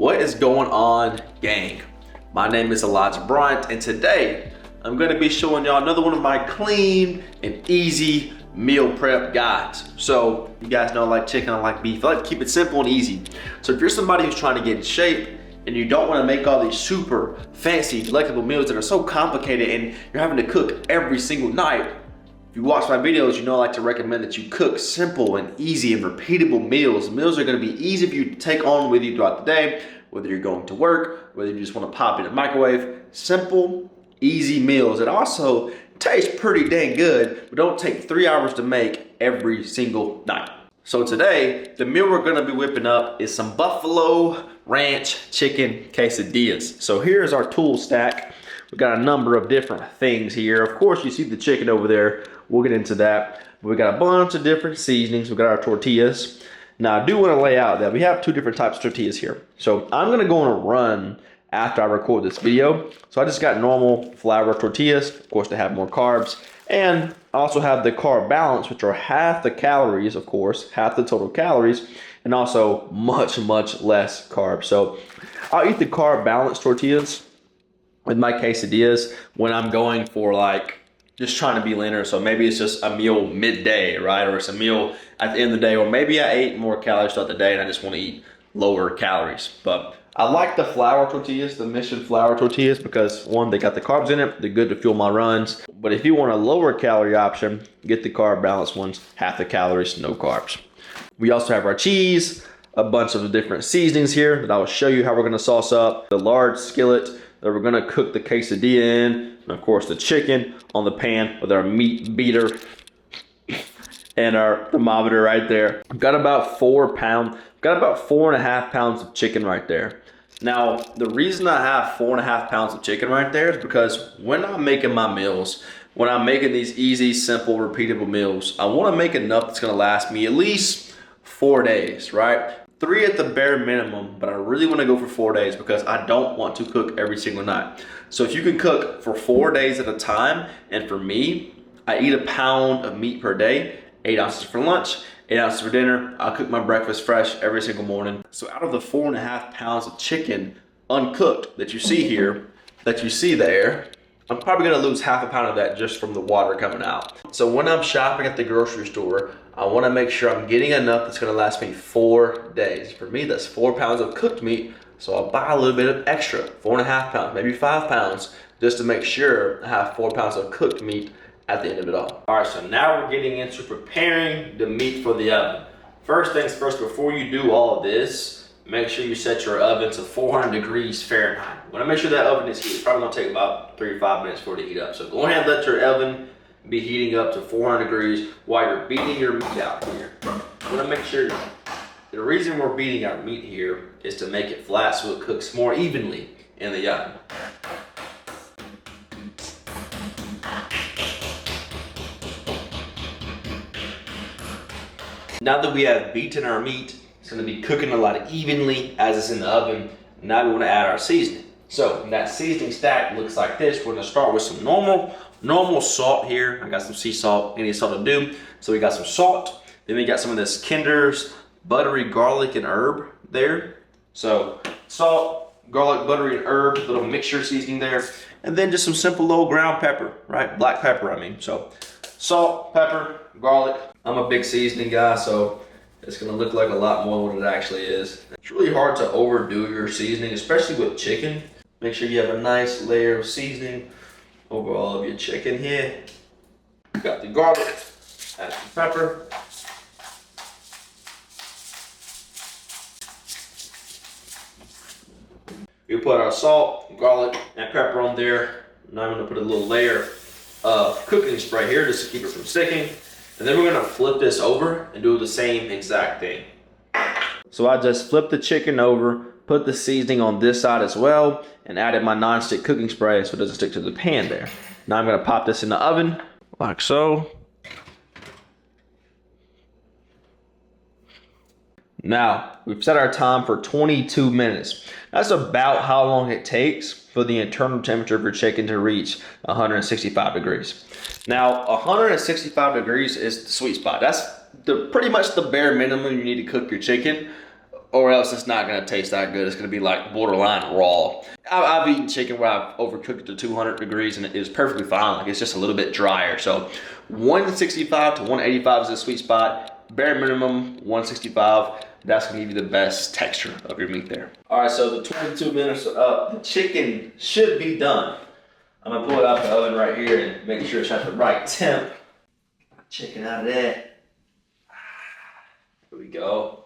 What is going on, gang? My name is Elijah Bryant, and today I'm gonna be showing y'all another one of my clean and easy meal prep guides. So you guys know I like chicken, I like beef. I like to keep it simple and easy. So if you're somebody who's trying to get in shape and you don't want to make all these super fancy, delectable meals that are so complicated and you're having to cook every single night, if you watch my videos, you know I like to recommend that you cook simple and easy and repeatable meals. Meals are gonna be easy for you to take on with you throughout the day, whether you're going to work, whether you just wanna pop in a microwave. Simple, easy meals that also taste pretty dang good, but don't take 3 hours to make every single night. So today, the meal we're gonna be whipping up is some buffalo ranch chicken quesadillas. So here's our tool stack. We got a number of different things here. Of course, you see the chicken over there. We'll get into that. We got a bunch of different seasonings. We got our tortillas. Now, I do want to lay out that we have two different types of tortillas here. So I'm going to go on a run after I record this video. So I just got normal flour tortillas. Of course, they have more carbs. And I also have the carb balance, which are half the calories, of course, half the total calories, and also much, much less carbs. So I'll eat the carb balance tortillas with my quesadillas when I'm going for like just trying to be leaner. So maybe it's just a meal midday, right? Or it's a meal at the end of the day, or maybe I ate more calories throughout the day and I just want to eat lower calories. But I like the flour tortillas, the Mission flour tortillas, because one, they got the carbs in it. They're good to fuel my runs. But if you want a lower calorie option, get the carb balanced ones, half the calories, no carbs. We also have our cheese, a bunch of different seasonings here that I will show you how we're going to sauce up. The large skillet that we're gonna cook the quesadilla in, and of course the chicken on the pan with our meat beater and our thermometer right there. I've got about 4.5 pounds of chicken right there. Now, the reason I have 4.5 pounds of chicken right there is because when I'm making my meals, when I'm making these easy, simple, repeatable meals, I wanna make enough that's gonna last me at least 4 days, right? 3 at the bare minimum, but I really want to go for 4 days because I don't want to cook every single night. So if you can cook for 4 days at a time, and for me, I eat a pound of meat per day, 8 ounces for lunch, 8 ounces for dinner. I'll cook my breakfast fresh every single morning. So out of the 4.5 pounds of chicken uncooked that you see here, that you see there, I'm probably gonna lose half a pound of that just from the water coming out. So when I'm shopping at the grocery store, I wanna make sure I'm getting enough that's gonna last me 4 days. For me, that's 4 pounds of cooked meat, so I'll buy a little bit of extra, 4.5 pounds, maybe 5 pounds, just to make sure I have 4 pounds of cooked meat at the end of it all. All right, so now we're getting into preparing the meat for the oven. First things first, before you do all of this, make sure you set your oven to 400 degrees Fahrenheit. When I make sure that oven is heated, it's probably gonna take about 3 to 5 minutes for it to heat up. So go ahead and let your oven be heating up to 400 degrees while you're beating your meat out here. I wanna make sure, the reason we're beating our meat here is to make it flat so it cooks more evenly in the oven. Now that we have beaten our meat, it's gonna be cooking a lot evenly as it's in the oven. Now we wanna add our seasoning. So that seasoning stack looks like this. We're gonna start with some normal salt here. I got some sea salt, any salt will do. So we got some salt. Then we got some of this Kinder's buttery garlic and herb there. So salt, garlic, buttery, and herb, little mixture seasoning there. And then just some simple old ground pepper, right? Black pepper, I mean. So salt, pepper, garlic. I'm a big seasoning guy, so it's gonna look like a lot more than what it actually is. It's really hard to overdo your seasoning, especially with chicken. Make sure you have a nice layer of seasoning over all of your chicken here. You got the garlic, add some pepper. We put our salt, garlic, and pepper on there. Now I'm gonna put a little layer of cooking spray here just to keep it from sticking. And then we're gonna flip this over and do the same exact thing. So I just flipped the chicken over, put the seasoning on this side as well, and added my non-stick cooking spray so it doesn't stick to the pan there. Now I'm gonna pop this in the oven, like so. Now, we've set our time for 22 minutes. That's about how long it takes for the internal temperature of your chicken to reach 165 degrees. Now, 165 degrees is the sweet spot. That's pretty much the bare minimum you need to cook your chicken. or else it's not gonna taste that good. It's gonna be like borderline raw. I've eaten chicken where I've overcooked it to 200 degrees and it is perfectly fine. Like, it's just a little bit drier. So 165 to 185 is the sweet spot. Bare minimum 165. That's gonna give you the best texture of your meat there. All right, so the 22 minutes are up. The chicken should be done. I'm gonna pull it out the oven right here and make sure it's at the right temp. Chicken out of there. Here we go.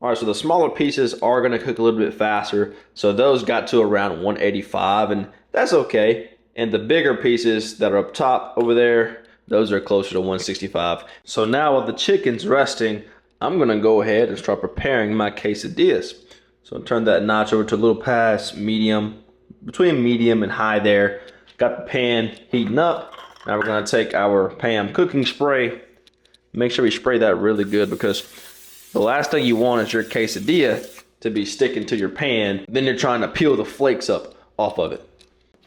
All right, so the smaller pieces are gonna cook a little bit faster. So those got to around 185, and that's okay. And the bigger pieces that are up top over there, those are closer to 165. So now while the chicken's resting, I'm gonna go ahead and start preparing my quesadillas. So I'll turn that notch over to a little past medium, between medium and high there. Got the pan heating up. Now we're gonna take our Pam cooking spray. Make sure we spray that really good, because the last thing you want is your quesadilla to be sticking to your pan. Then you're trying to peel the flakes up off of it.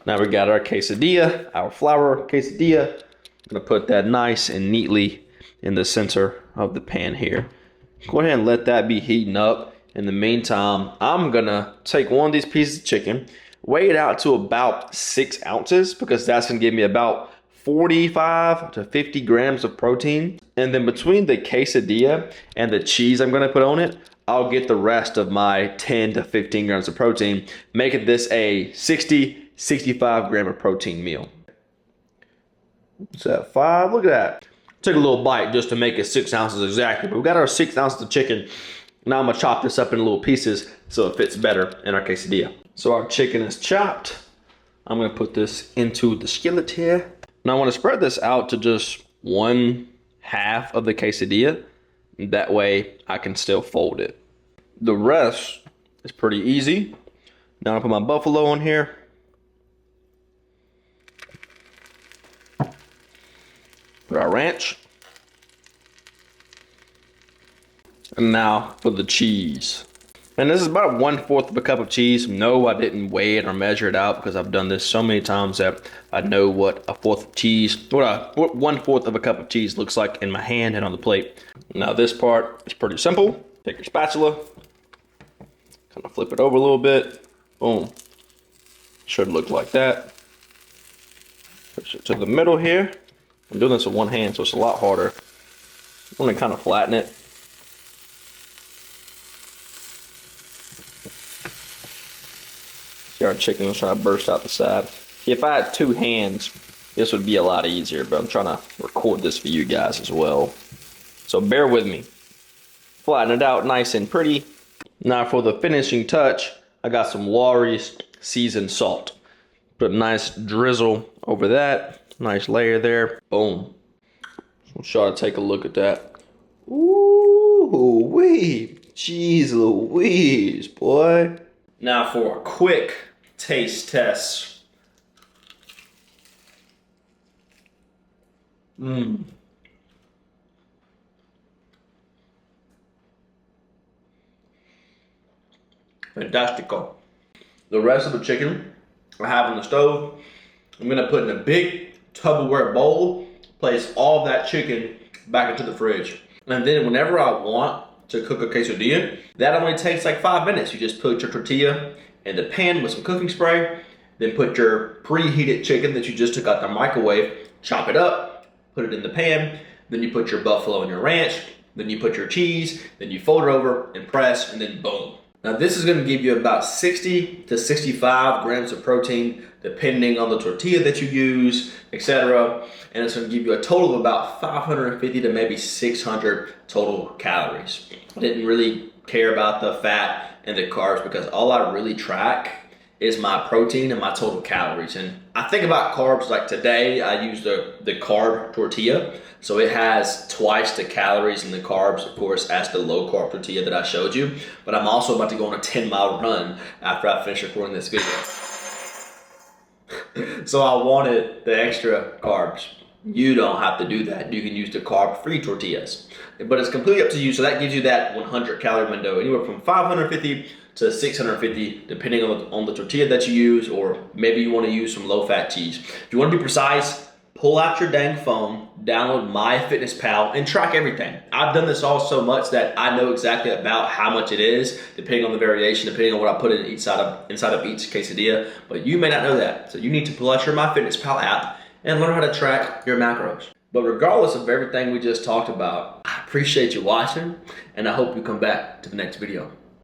Now we got our quesadilla, our flour quesadilla. I'm gonna put that nice and neatly in the center of the pan here. Go ahead and let that be heating up. In the meantime, I'm gonna take one of these pieces of chicken, weigh it out to about 6 ounces, because that's gonna give me about 45 to 50 grams of protein. And then between the quesadilla and the cheese I'm gonna put on it, I'll get the rest of my 10 to 15 grams of protein, making this a 65 gram of protein meal. What's that, 5? Look at that. Took a little bite just to make it 6 ounces exactly, but we got our 6 ounces of chicken. Now I'm gonna chop this up in little pieces so it fits better in our quesadilla. So our chicken is chopped. I'm gonna put this into the skillet here. Now I wanna spread this out to just 1/2 of the quesadilla. That way I can still fold it. The rest is pretty easy. Now I put my buffalo on here. Put our ranch. And now for the cheese. And this is about 1/4 of a cup of cheese. No, I didn't weigh it or measure it out, because I've done this so many times that I know what a 1/4 of cheese, what 1/4 of a cup of cheese looks like in my hand and on the plate. Now this part is pretty simple. Take your spatula, kind of flip it over a little bit. Boom. Should look like that. Push it to the middle here. I'm doing this with one hand, so it's a lot harder. I'm gonna kind of flatten it. See, our chicken was trying to burst out the side. If I had 2 hands, this would be a lot easier, but I'm trying to record this for you guys as well. So bear with me. Flatten it out nice and pretty. Now for the finishing touch, I got some Lawry's seasoned salt. Put a nice drizzle over that. Nice layer there. Boom. I'll try to take a look at that. Ooh, wee. Jeez Louise, boy. Now for a quick taste test. Fantastico. The rest of the chicken I have on the stove. I'm gonna put in a big Tupperware bowl, place all of that chicken back into the fridge. And then whenever I want to cook a quesadilla, that only takes like 5 minutes. You just put your tortilla in the pan with some cooking spray, then put your preheated chicken that you just took out the microwave, chop it up, put it in the pan, then you put your buffalo and your ranch, then you put your cheese, then you fold it over and press, and then boom. Now this is gonna give you about 60 to 65 grams of protein, depending on the tortilla that you use, etc. And it's gonna give you a total of about 550 to maybe 600 total calories. I didn't really care about the fat and the carbs, because all I really track is my protein and my total calories. And I think about carbs, like today I used the carb tortilla. So it has twice the calories and the carbs, of course, as the low carb tortilla that I showed you. But I'm also about to go on a 10-mile run after I finish recording this video. So I wanted the extra carbs. You don't have to do that. You can use the carb-free tortillas. But it's completely up to you. So that gives you that 100 calorie window, anywhere from 550 to 650, depending on the tortilla that you use, or maybe you want to use some low-fat cheese. If you want to be precise, pull out your dang phone, download MyFitnessPal, and track everything. I've done this all so much that I know exactly about how much it is, depending on the variation, depending on what I put in inside of each quesadilla. But you may not know that. So you need to pull out your MyFitnessPal app and learn how to track your macros. But regardless of everything we just talked about, I appreciate you watching, and I hope you come back to the next video.